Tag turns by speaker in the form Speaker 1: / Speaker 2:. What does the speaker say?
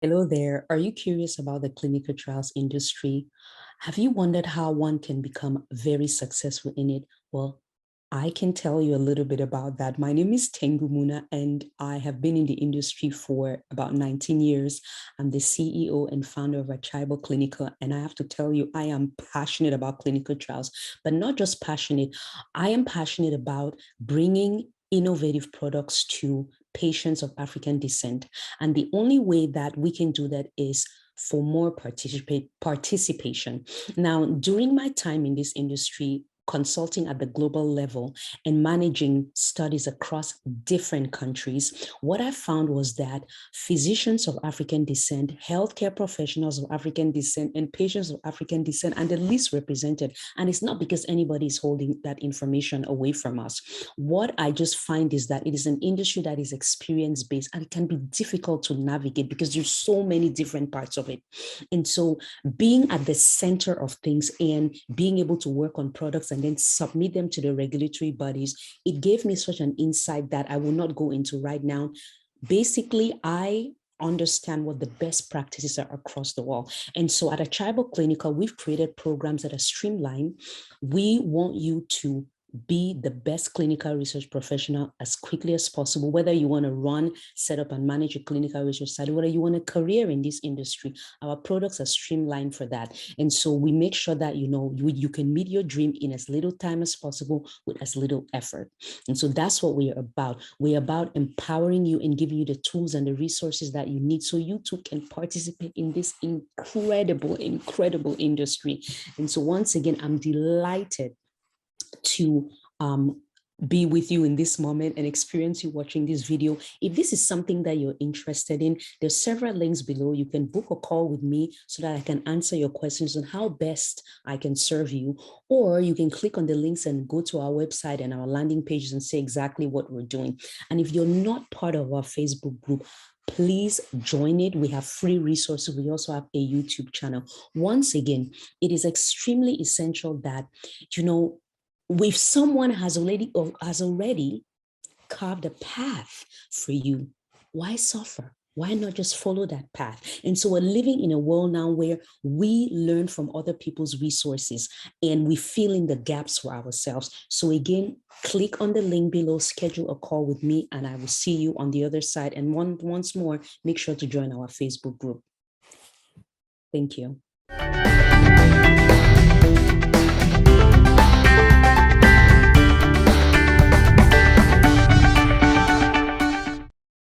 Speaker 1: Hello there. Are you curious about the clinical trials industry? Have you wondered how one can become very successful in it? Well, I can tell you a little bit about that. My name is Tengu Muna, and I have been in the industry for about 19 years. I'm the CEO and founder of Achaibo Clinical, and I have to tell you, I am passionate about clinical trials, but not just passionate. I am passionate about bringing innovative products to patients of African descent. And the only way that we can do that is for more participation. Now, during my time in this industry, consulting at the global level and managing studies across different countries, what I found was that physicians of African descent, healthcare professionals of African descent, and patients of African descent are the least represented. And it's not because anybody is holding that information away from us. What I just find is that it is an industry that is experience based and it can be difficult to navigate because there's so many different parts of it. And so being at the center of things and being able to work on products and then submit them to the regulatory bodies, it gave me such an insight that I will not go into right now. Basically, I understand what the best practices are across the world. And so at Achaibo Clinical, we've created programs that are streamlined. We want you to be the best clinical research professional as quickly as possible, whether you want to run, set up and manage a clinical research study, whether you want a career in this industry, our products are streamlined for that. And so we make sure that, you can meet your dream in as little time as possible with as little effort. And so that's what we are about. We're about empowering you and giving you the tools and the resources that you need so you too can participate in this incredible industry. And so once again, I'm delighted to be with you in this moment and experience you watching this video. If this is something that you're interested in, there's several links below. You can book a call with me so that I can answer your questions on how best I can serve you. Or you can click on the links and go to our website and our landing pages and say exactly what we're doing. And if you're not part of our Facebook group, please join it. We have free resources. We also have a YouTube channel. Once again, it is extremely essential that, if someone has already carved a path for you, why suffer? Why not just follow that path? And so we're living in a world now where we learn from other people's resources and we fill in the gaps for ourselves. So again, click on the link below, schedule a call with me, and I will see you on the other side. And once more, make sure to join our Facebook group. Thank you.